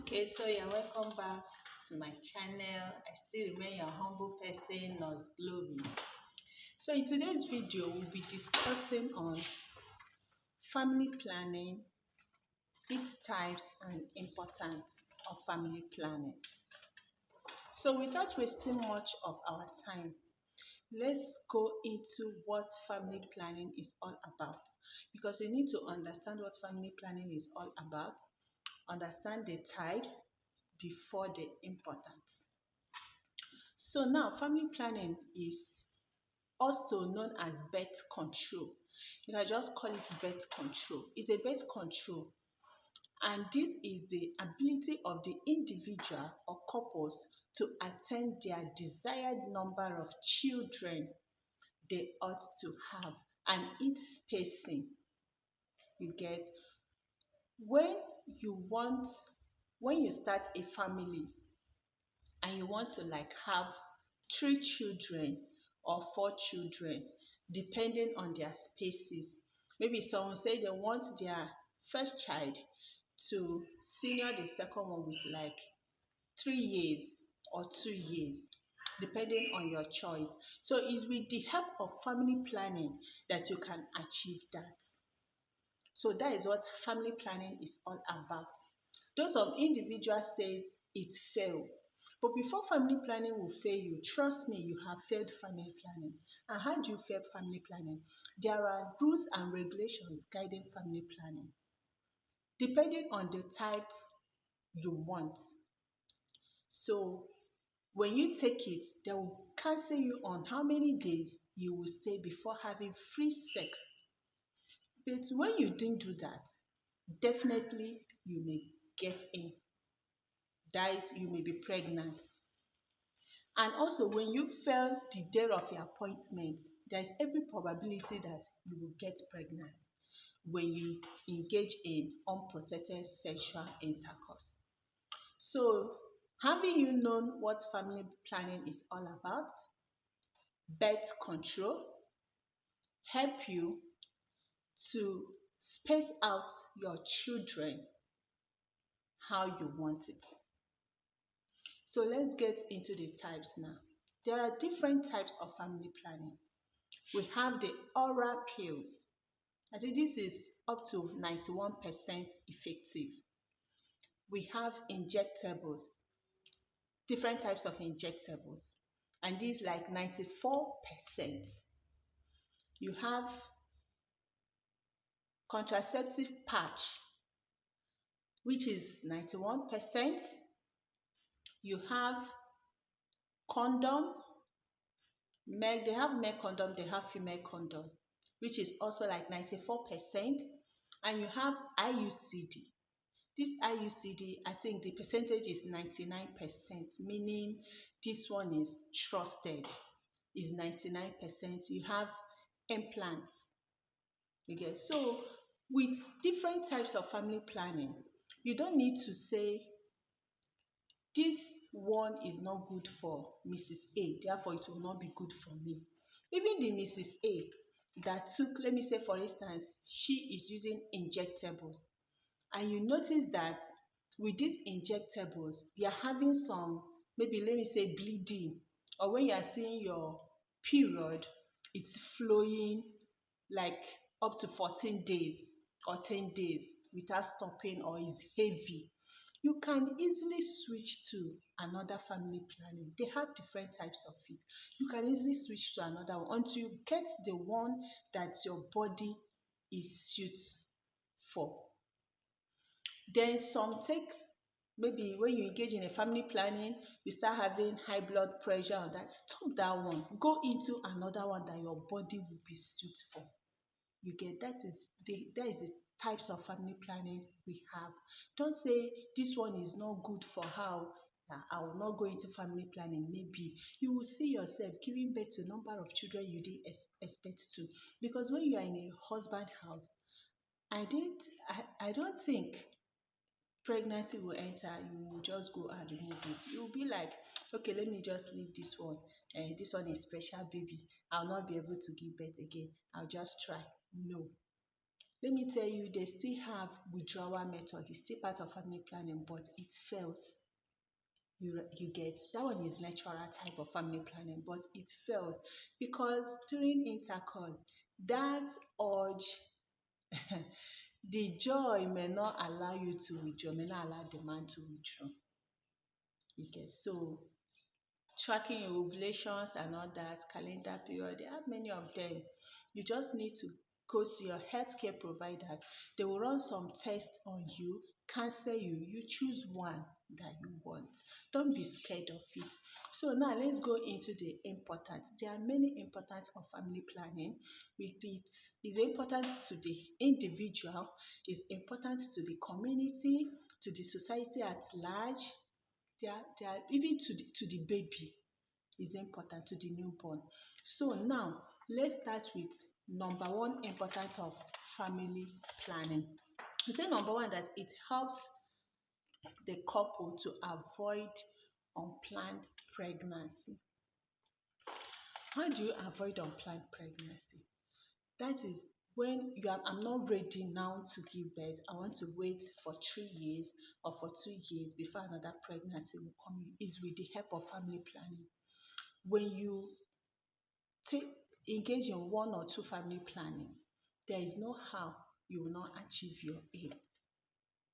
Okay, so you're welcome back to my channel. I still remain your humble person, Nurse Glory. So in today's video, we'll be discussing on family planning, its types and importance of family planning. So without wasting much of our time, let's go into what family planning is all about. Because you need to understand what family planning is all about, understand the types before the importance. So now family planning is also known as birth control. You can just call it birth control. It's a birth control, and this is the ability of the individual or couples to attain their desired number of children they ought to have, and its spacing. You get, when you want when you start a family and you want to have 3 children or 4 children, depending on their spaces. Maybe someone say they want their first child to senior the second one with 3 years or 2 years, depending on your choice. So it's with the help of family planning that you can achieve that. So that is what family planning is all about. Though some individuals say it failed, but before family planning will fail you, trust me, you have failed family planning. And how do you fail family planning? There are rules and regulations guiding family planning, depending on the type you want. So when you take it, they will counsel you on how many days you will stay before having free sex. But when you didn't do that, definitely you may get in. That is, you may be pregnant. And also, when you fail the day of your appointment, there is every probability that you will get pregnant when you engage in unprotected sexual intercourse. So, having you known what family planning is all about, birth control help you to space out your children how you want it. So let's get into the types now. There are different types of family planning. We have the oral pills. I think this is up to 91% effective. We have injectables, different types of injectables, and these 94%. You have contraceptive patch, which is 91%. You have condom, they have male condom, they have female condom, which is also 94%. And you have iucd. This iucd, I think the percentage is 99%, meaning this one is trusted, is 99%. You have implants. Okay, so with different types of family planning, you don't need to say this one is not good for Mrs. A, therefore it will not be good for me. Even the Mrs. A that took, let me say for instance, she is using injectables, and you notice that with these injectables, you're having some, maybe let me say bleeding, or when you're seeing your period, it's flowing up to 14 days or 10 days without stopping, or is heavy. You can easily switch to another family planning. They have different types of it. You can easily switch to another one until you get the one that your body is suited for. Then some takes, maybe when you engage in a family planning, you start having high blood pressure on that. Stop that one. Go into another one that your body will be suited for. You get, that is the types of family planning we have. Don't say this one is not good for how I will not go into family planning. Maybe you will see yourself giving birth to a number of children you didn't expect to. Because when you are in a husband house, I don't think pregnancy will enter. You will just go and remove it. You will be like, okay, let me just leave this one. This one is special baby. I'll not be able to give birth again. I'll just try. No. Let me tell you, they still have withdrawal method. It's still part of family planning, but it fails. You get that one is natural type of family planning, but it fails because during intercourse, that urge, the joy may not allow you to withdraw, may not allow the man to withdraw. You get so tracking your ovulations and all that, calendar period, they have many of them. You just need to go to your healthcare providers. They will run some tests on you, cancel you. You choose one that you want. Don't be scared of it. So now let's go into the importance. There are many importance of family planning. It is important to the individual, it's important to the community, to the society at large. They are even to the baby is important, to the newborn. So now let's start with number one importance of family planning. We say number one that it helps the couple to avoid unplanned pregnancy. How do you avoid unplanned pregnancy? That is when I'm not ready now to give birth. I want to wait for 3 years or for 2 years before another pregnancy will come in. Is with the help of family planning. When you take engage in one or two family planning, there is no how you will not achieve your aim.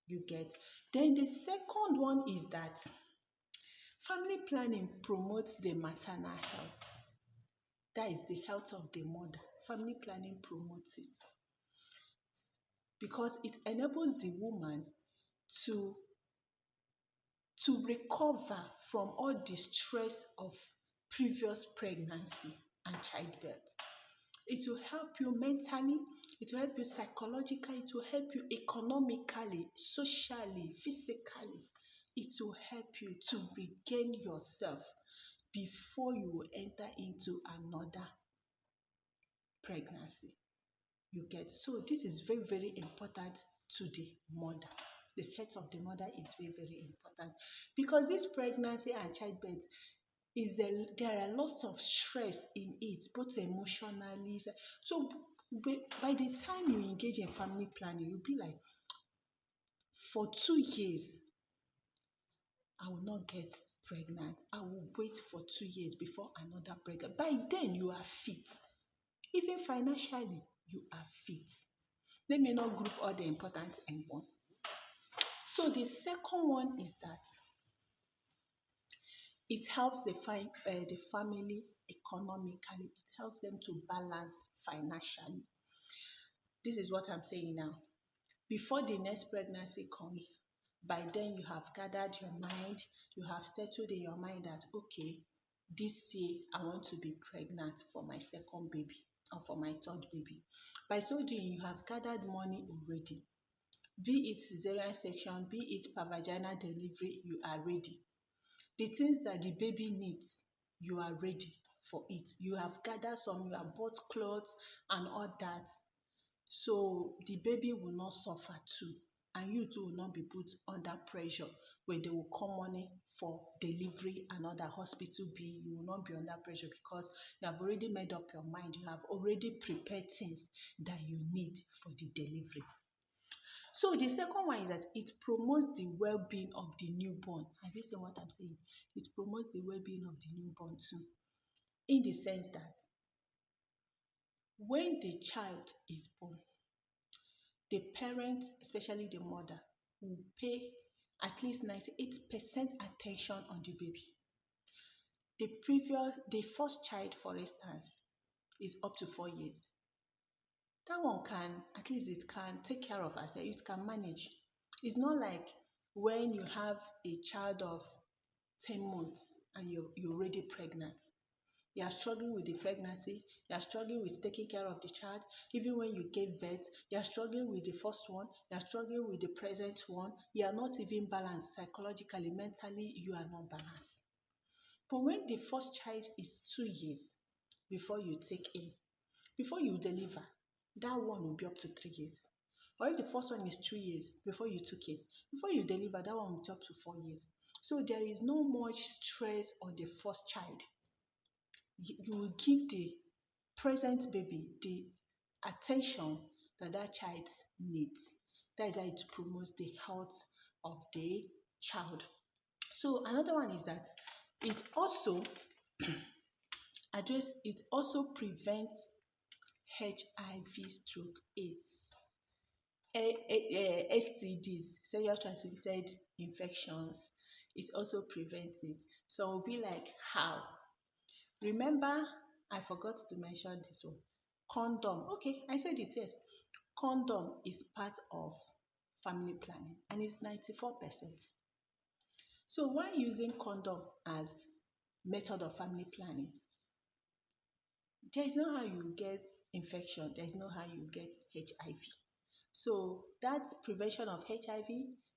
You get. Then the second one is that family planning promotes the maternal health. That is the health of the mother. Family planning promotes it because it enables the woman to recover from all the stress of previous pregnancy and childbirth. It will help you mentally, it will help you psychologically, it will help you economically, socially, physically. It will help you to regain yourself before you will enter into another pregnancy. You get. So this is very, very important to the mother. The health of the mother is very, very important because this pregnancy and childbirth there are lots of stress in it, both emotionally. So by the time you engage in family planning, you'll be like, for 2 years, I will not get pregnant. I will wait for 2 years before another pregnant. By then, you are fit. Even financially, you are fit. Let me not group all the importance in one. So the second one is that it helps the family economically. It helps them to balance financially. This is what I'm saying now. Before the next pregnancy comes, by then you have gathered your mind, you have settled in your mind that, okay, this year I want to be pregnant for my second baby or for my third baby. By so doing, you have gathered money already. Be it cesarean section, be it per vaginal delivery, you are ready. The things that the baby needs, you are ready for it. You have gathered some, you have bought clothes and all that. So the baby will not suffer too. And you too will not be put under pressure when they will come money for delivery and other hospital bill. You will not be under pressure because you have already made up your mind. You have already prepared things that you need for the delivery. So the second one is that it promotes the well-being of the newborn. Have you seen what I'm saying? It promotes the well-being of the newborn too. In the sense that when the child is born, the parents, especially the mother, will pay at least 98% attention on the baby. The first child, for instance, is up to 4 years. That one at least it can take care of herself, it can manage. It's not like when you have a child of 10 months and you're already pregnant. You are struggling with the pregnancy, you are struggling with taking care of the child. Even when you gave birth, you are struggling with the first one, you are struggling with the present one. You are not even balanced psychologically, mentally, you are not balanced. But when the first child is 2 years before you take in, before you deliver, that one will be up to 3 years. Or if the first one is 3 years before you took in, before you deliver, that one will be up to 4 years. So there is no much stress on the first child. You will give the present baby the attention that child needs. That is how it promotes the health of the child. So another one is that it also it also prevents HIV stroke AIDS, STDs, sexual transmitted infections. It also prevents it. So we'll be like, how? Remember, I forgot to mention this one. Condom. Okay, I said it, yes. Condom is part of family planning and it's 94%. So why using condom as method of family planning? There is no how you get infection, there is no how you get HIV. So that prevention of HIV,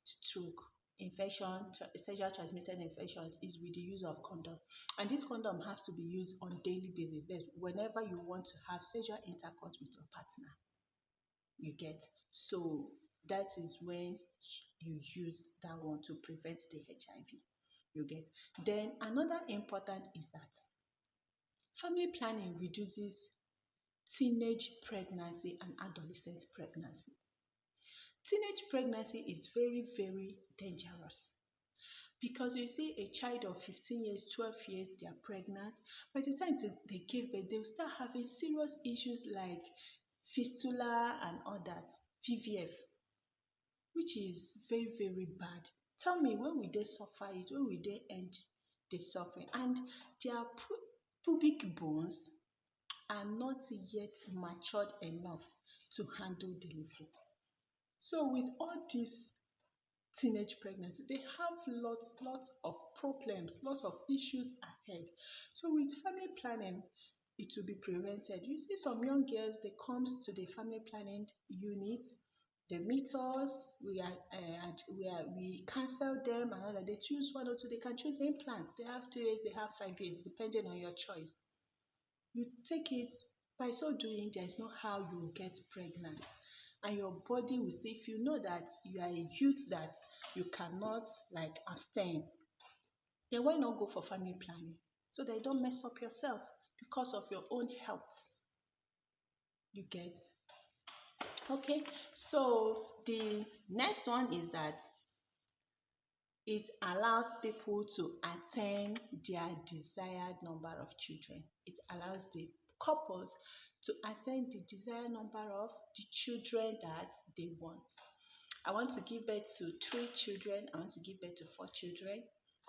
stroke, infection, sexual transmitted infections is with the use of condom. And this condom has to be used on daily basis. Whenever you want to have sexual intercourse with your partner, you get. So that is when you use that one to prevent the HIV. You get. Then another important is that family planning reduces teenage pregnancy and adolescent pregnancy. Teenage pregnancy is very, very dangerous because you see a child of 15 years, 12 years, they are pregnant. By the time they give birth, they will start having serious issues like fistula and all that, VVF, which is very, very bad. Tell me, when will they suffer it? When will they end the suffering? And their pubic bones are not yet matured enough to handle delivery. So with all this teenage pregnancy, they have lots of problems, lots of issues ahead. So with family planning, it will be prevented. You see some young girls, they comes to the family planning unit, they meet us, we cancel them and all that. They choose one or two, they can choose implants. They have 2 years, they have 5 years, depending on your choice. You take it, by so doing, there is no how you will get pregnant. And your body will say, if you know that you are a youth that you cannot like abstain, then why not go for family planning? So that you don't mess up yourself because of your own health. You get? Okay, so the next one is that it allows people to attain their desired number of children. It allows the couples to attain the desired number of the children that they want. I want to give birth to 3 children. I want to give birth to 4 children.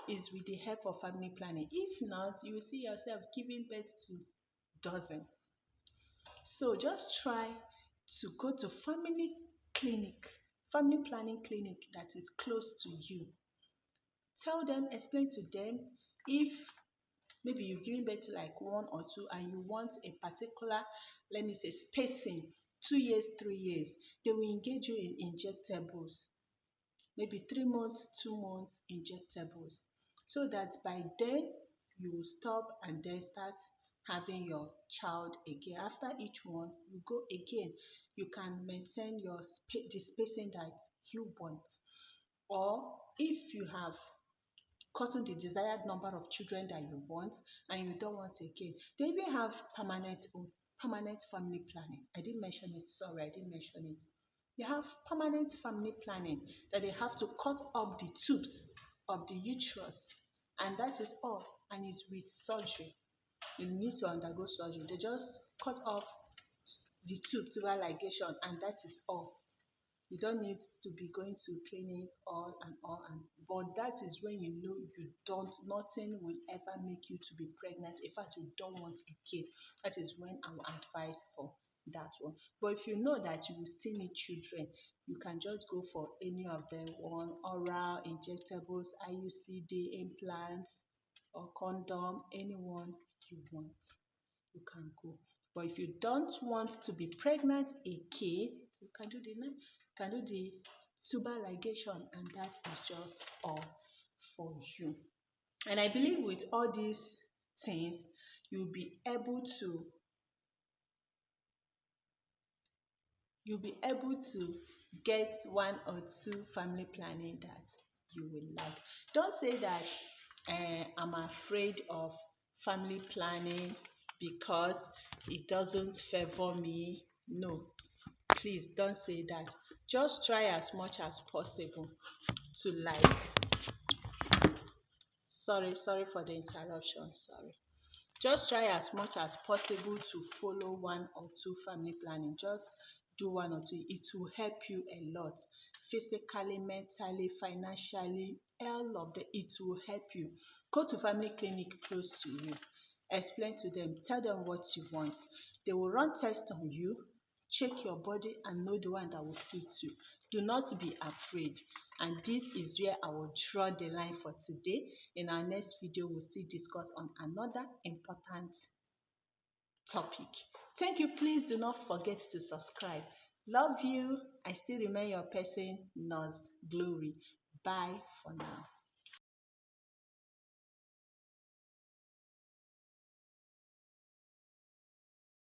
Is with the help of family planning. If not, you will see yourself giving birth to dozen. So just try to go to family planning clinic that is close to you. Tell them, explain to them if maybe you're giving birth to like 1 or 2 and you want a particular, let me say, spacing, 2 years, 3 years, they will engage you in injectables. Maybe 3 months, 2 months injectables. So that by then you will stop and then start having your child again. After each one, you go again. You can maintain the spacing that you want. Or if you have gotten the desired number of children that you want and you don't want again, they even have permanent family planning. I didn't mention it, sorry, I didn't mention it. They have permanent family planning that they have to cut up the tubes of the uterus, and that is all. And it's with surgery. You need to undergo surgery. They just cut off the tubal ligation, and that is all. You don't need to be going to clinic all and all and but that is when you know nothing will ever make you to be pregnant. In fact, you don't want a kid. That is when I will advise for that one. But if you know that you will still need children, you can just go for any of them, one oral, injectables, IUCD, implants, or condom, anyone you want, you can go. But if you don't want to be pregnant again, you can do the tubal ligation, and that is just all for you. And I believe with all these things, you'll be able to get 1 or 2 family planning that you will like. Don't say that I'm afraid of family planning because it doesn't favor me. No, please don't say that. Just try as much as possible to like, sorry for the interruption, sorry. Just try as much as possible to follow one or two family planning. Just do one or two. It will help you a lot. Physically, mentally, financially, all of the it will help you. Go to family clinic close to you. Explain to them, tell them what you want. They will run tests on you, check your body and know the one that will suit you. Do not be afraid. And this is where I will draw the line for today. In our next video, we'll still discuss on another important topic. Thank you. Please do not forget to subscribe. Love you. I still remain your person, Nurse Glory. Bye for now.